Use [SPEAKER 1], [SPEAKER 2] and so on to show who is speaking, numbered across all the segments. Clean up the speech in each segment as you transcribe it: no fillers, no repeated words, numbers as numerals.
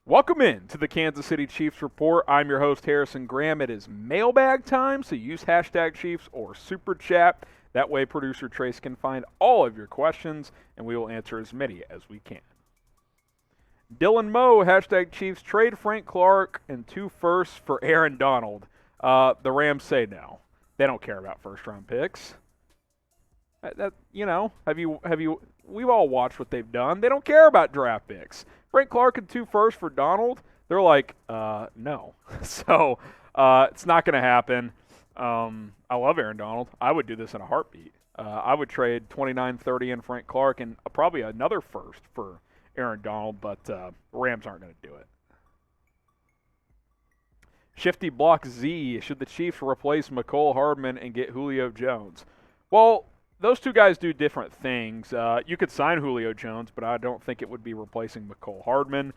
[SPEAKER 1] Welcome in to the Kansas City Chiefs Report. I'm your host, Harrison Graham. It is mailbag time, so use hashtag Chiefs or Super Chat. That way, producer Trace can find all of your questions, and we will answer as many as we can. Dylan Moe, hashtag Chiefs, trade Frank Clark and 2 firsts for Aaron Donald. The Rams say no. They don't care about first-round picks. We've all watched what they've done. They don't care about draft picks. Frank Clark and 2 firsts for Donald, they're like, no. So it's not going to happen. I love Aaron Donald. I would do this in a heartbeat. I would trade 29-30 in Frank Clark and probably another first for Aaron Donald, but Rams aren't going to do it. Shifty Block Z, should the Chiefs replace McCole Hardman and get Julio Jones? Well, those two guys do different things. You could sign Julio Jones, but I don't think it would be replacing McCole Hardman.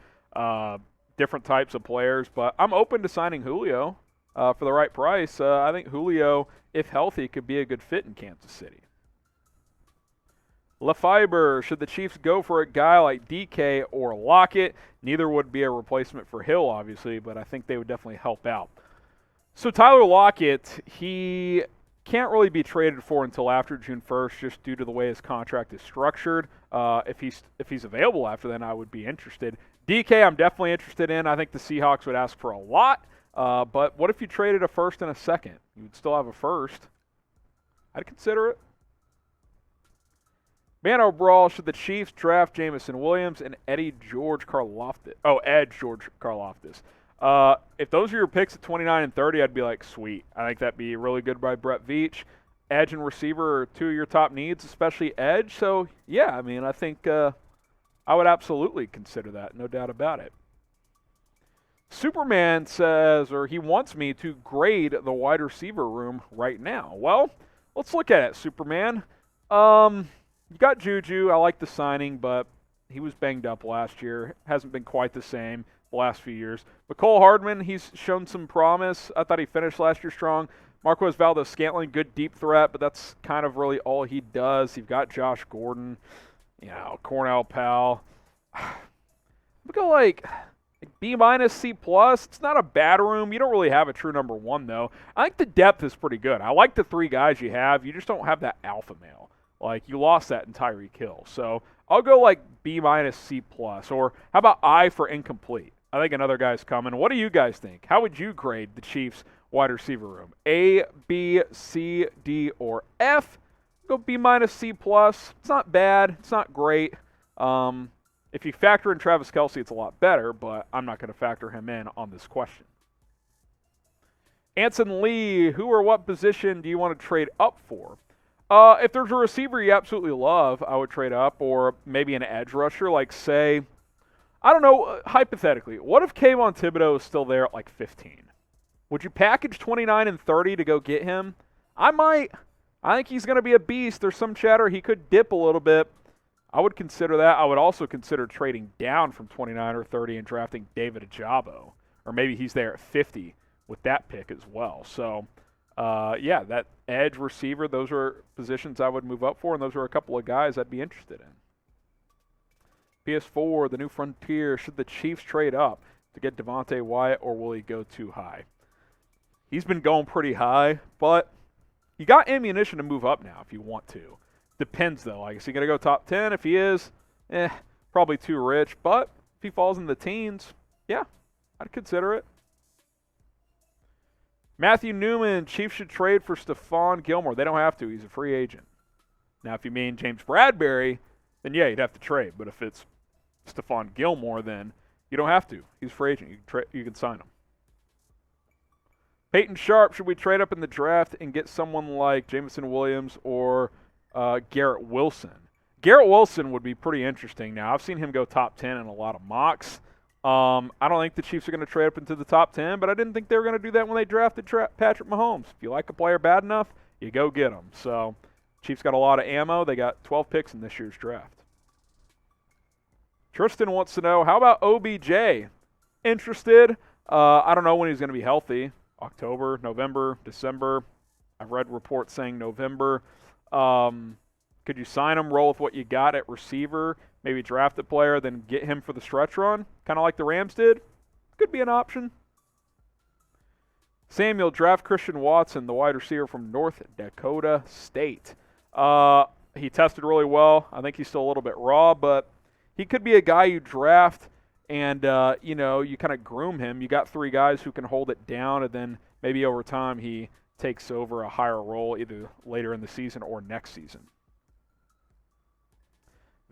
[SPEAKER 1] Different types of players, but I'm open to signing Julio for the right price. I think Julio, if healthy, could be a good fit in Kansas City. LaFiber, should the Chiefs go for a guy like DK or Lockett? Neither would be a replacement for Hill, obviously, but I think they would definitely help out. So Tyler Lockett, he can't really be traded for until after June 1st just due to the way his contract is structured. If he's available after then, I would be interested. DK, I'm definitely interested in. I think the Seahawks would ask for a lot. But what if you traded a first and a second? You would still have a first. I'd consider it. Man overall, should the Chiefs draft Jameson Williams and Edge George Karlaftis? If those are your picks at 29 and 30, I'd be like, sweet. I think that'd be really good by Brent Veach. Edge and receiver are 2 of your top needs, especially Edge. So, yeah, I mean, I think I would absolutely consider that, no doubt about it. Superman says, or he wants me to grade the wide receiver room right now. Well, let's look at it, Superman. You got Juju. I like the signing, but he was banged up last year. Hasn't been quite the same the last few years. McCole Hardman, he's shown some promise. I thought he finished last year strong. Marquez Valdes-Scantling, good deep threat, but that's kind of really all he does. You've got Josh Gordon, Cornell Powell. We go like B-, C+. It's not a bad room. You don't really have a true number one, though. I think the depth is pretty good. I like the 3 guys you have. You just don't have that alpha male. Like, you lost that in Tyreek Hill. So I'll go like B-, C+. Or how about I for incomplete? I think another guy's coming. What do you guys think? How would you grade the Chiefs wide receiver room? A, B, C, D, or F? Go B-, C+. It's not bad. It's not great. If you factor in Travis Kelce, it's a lot better, but I'm not going to factor him in on this question. Anson Lee, who or what position do you want to trade up for? If there's a receiver you absolutely love, I would trade up, or maybe an edge rusher, like say, I don't know, hypothetically, what if Kayvon Thibodeau is still there at like 15? Would you package 29 and 30 to go get him? I might. I think he's going to be a beast. There's some chatter he could dip a little bit. I would consider that. I would also consider trading down from 29 or 30 and drafting David Ajabo, or maybe he's there at 50 with that pick as well. So, that edge receiver, those are positions I would move up for, and those are a couple of guys I'd be interested in. PS4, the new frontier, should the Chiefs trade up to get Devontae Wyatt, or will he go too high? He's been going pretty high, but you got ammunition to move up now if you want to. Depends, though. Like, is he going to go top 10? If he is, probably too rich. But if he falls in the teens, yeah, I'd consider it. Matthew Newman, Chiefs should trade for Stephon Gilmore. They don't have to. He's a free agent. Now, if you mean James Bradberry, then yeah, you'd have to trade. But if it's Stephon Gilmore, then you don't have to. He's a free agent. You can sign him. Peyton Sharp, should we trade up in the draft and get someone like Jameson Williams or Garrett Wilson? Garrett Wilson would be pretty interesting. Now, I've seen him go top 10 in a lot of mocks. I don't think the Chiefs are going to trade up into the top 10, but I didn't think they were going to do that when they drafted Patrick Mahomes. If you like a player bad enough, you go get him. So, Chiefs got a lot of ammo. They got 12 picks in this year's draft. Tristan wants to know, how about OBJ? Interested. I don't know when he's going to be healthy. October, November, December. I've read reports saying November. Could you sign him, roll with what you got at receiver, maybe draft a player, then get him for the stretch run, kind of like the Rams did. Could be an option. Samuel, draft Christian Watson, the wide receiver from North Dakota State. He tested really well. I think he's still a little bit raw, but he could be a guy you draft and, you kind of groom him. You got 3 guys who can hold it down, and then maybe over time he takes over a higher role either later in the season or next season.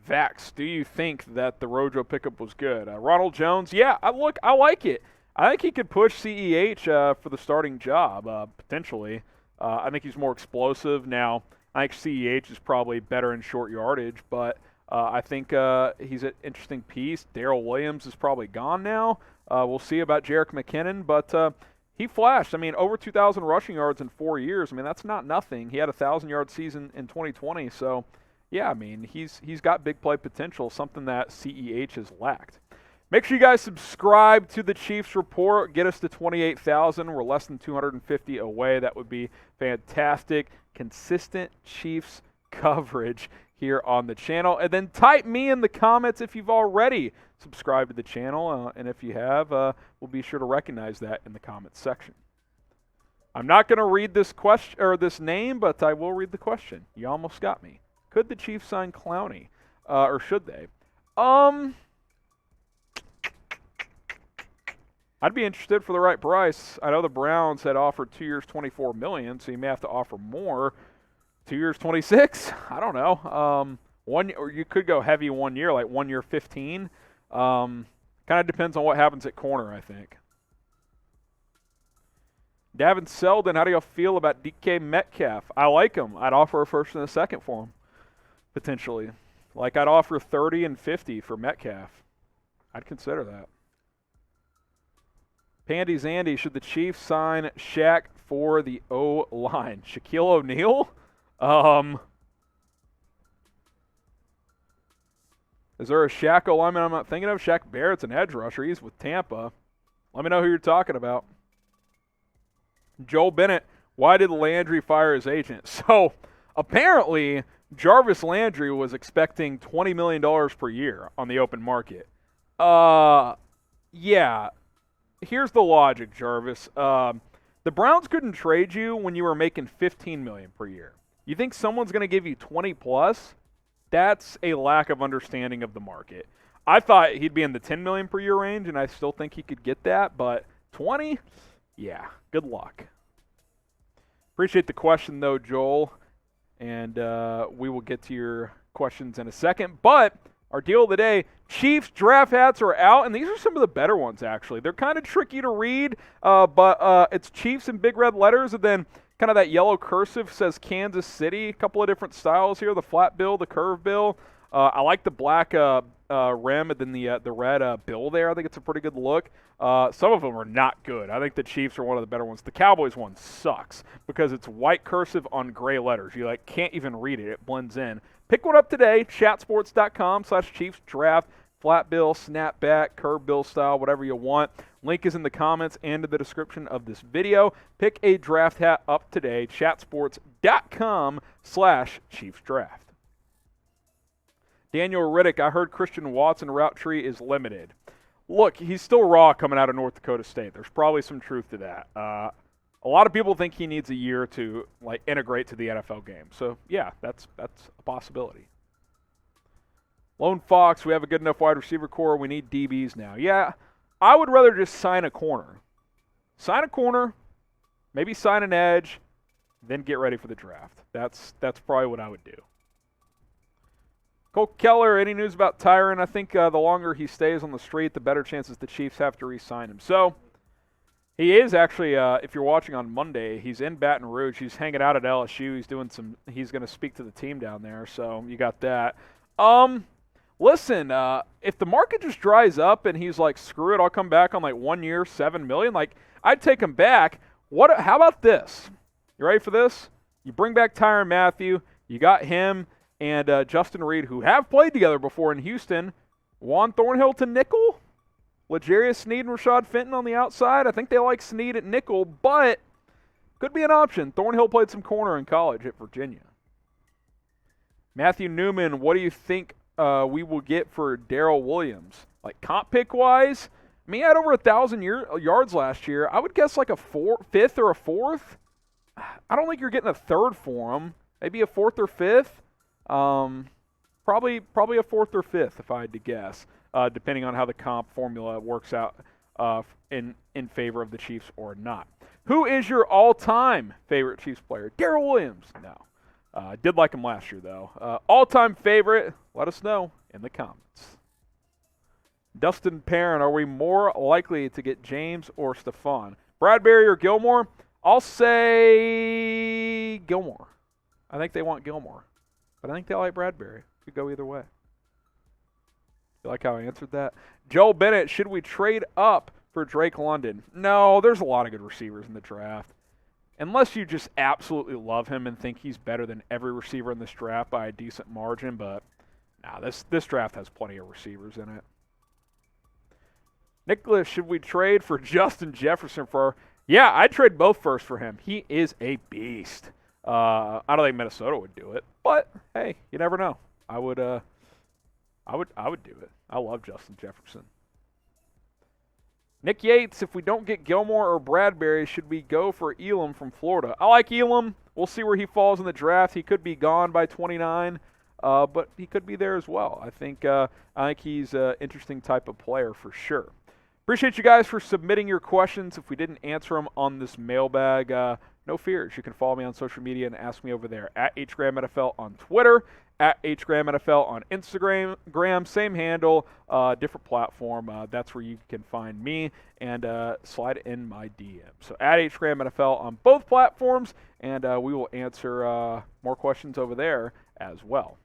[SPEAKER 1] Vax, do you think that the Rojo pickup was good? Ronald Jones, yeah, I like it. I think he could push CEH for the starting job, potentially. I think he's more explosive. Now, I think CEH is probably better in short yardage, but I think he's an interesting piece. Darrell Williams is probably gone now. We'll see about Jerick McKinnon, but he flashed. I mean, over 2,000 rushing yards in 4 years. I mean, that's not nothing. He had a 1,000-yard season in 2020, so yeah, I mean, he's got big play potential, something that CEH has lacked. Make sure you guys subscribe to the Chiefs Report. Get us to 28,000. We're less than 250 away. That would be fantastic. Consistent Chiefs coverage here on the channel. And then type me in the comments if you've already subscribed to the channel. And if you have, we'll be sure to recognize that in the comments section. I'm not going to read this question or this name, but I will read the question. You almost got me. Could the Chiefs sign Clowney? Or should they? I'd be interested for the right price. I know the Browns had offered 2 years, $24 million, so you may have to offer more. 2 years, $26? I don't know. Or you could go heavy 1 year, like 1 year, $15. Kind of depends on what happens at corner, I think. Davin Selden, how do y'all feel about DK Metcalf? I like him. I'd offer a first and a second for him, potentially. Like I'd offer 30 and 50 for Metcalf. I'd consider that. Pandy Zandy, should the Chiefs sign Shaq for the O-line? Shaquille O'Neal? Is there a Shaq O-lineman I'm not thinking of? Shaq Barrett's an edge rusher. He's with Tampa. Let me know who you're talking about. Joel Bennett, why did Landry fire his agent? So, apparently, Jarvis Landry was expecting $20 million per year on the open market. Yeah. Here's the logic, Jarvis. The Browns couldn't trade you when you were making $15 million per year. You think someone's going to give you 20 plus? That's a lack of understanding of the market. I thought he'd be in the $10 million per year range, and I still think he could get that, but 20? Yeah, good luck. Appreciate the question, though, Joel, and we will get to your questions in a second, but our deal of the day, Chiefs draft hats are out, and these are some of the better ones, actually. They're kind of tricky to read, but it's Chiefs in big red letters, and then kind of that yellow cursive says Kansas City. A couple of different styles here, the flat bill, the curve bill. I like the black rim and then the red bill there. I think it's a pretty good look. Some of them are not good. I think the Chiefs are one of the better ones. The Cowboys one sucks because it's white cursive on gray letters. You can't even read it. It blends in. Pick one up today, chatsports.com/Chiefs draft, flat bill, snapback, curve bill style, whatever you want. Link is in the comments and in the description of this video. Pick a draft hat up today, chatsports.com/Chiefs draft. Daniel Riddick, I heard Christian Watson route tree is limited. Look, he's still raw coming out of North Dakota State. There's probably some truth to that. A lot of people think he needs a year to integrate to the NFL game. So, yeah, that's a possibility. Lone Fox, we have a good enough wide receiver core. We need DBs now. Yeah, I would rather just sign a corner. Sign a corner, maybe sign an edge, then get ready for the draft. That's probably what I would do. Cole Keller, any news about Tyron? I think the longer he stays on the street, the better chances the Chiefs have to re-sign him. So, he is actually, if you're watching on Monday, he's in Baton Rouge. He's hanging out at LSU. He's going to speak to the team down there. So, you got that. Listen, if the market just dries up and he's like, screw it, I'll come back on 1 year, $7 million, I'd take him back. How about this? You ready for this? You bring back Tyrann Mathieu. You got him and Justin Reed, who have played together before in Houston. Juan Thornhill to nickel. L'Jarius Sneed and Rashad Fenton on the outside. I think they like Sneed at nickel, but could be an option. Thornhill played some corner in college at Virginia. Matthew Newman, what do you think we will get for Darrell Williams. Like comp pick wise, I mean, he had over 1,000 yards last year. I would guess like a fifth or a fourth. I don't think you're getting a third for him. Maybe a fourth or fifth. Probably a fourth or fifth if I had to guess, depending on how the comp formula works out in favor of the Chiefs or not. Who is your all-time favorite Chiefs player? Darrell Williams. No. Did like him last year, though. All-time favorite, let us know in the comments. Dustin Perrin, are we more likely to get James or Stephon? Bradbury or Gilmore? I'll say Gilmore. I think they want Gilmore. But I think they like Bradbury. Could go either way. You like how I answered that? Joel Bennett, should we trade up for Drake London? No, there's a lot of good receivers in the draft. Unless you just absolutely love him and think he's better than every receiver in this draft by a decent margin, but nah, this draft has plenty of receivers in it. Nicholas, should we trade for Justin Jefferson for? Yeah, I'd trade both first for him. He is a beast. I don't think Minnesota would do it, but hey, you never know. I would do it. I love Justin Jefferson. Nick Yates, if we don't get Gilmore or Bradbury, should we go for Elam from Florida? I like Elam. We'll see where he falls in the draft. He could be gone by 29, but he could be there as well. I think he's an interesting type of player for sure. Appreciate you guys for submitting your questions. If we didn't answer them on this mailbag, no fears. You can follow me on social media and ask me over there at HGramNFL on Twitter, at HGramNFL on Instagram, same handle, different platform. That's where you can find me and slide in my DM. So at HGramNFL on both platforms, and we will answer more questions over there as well.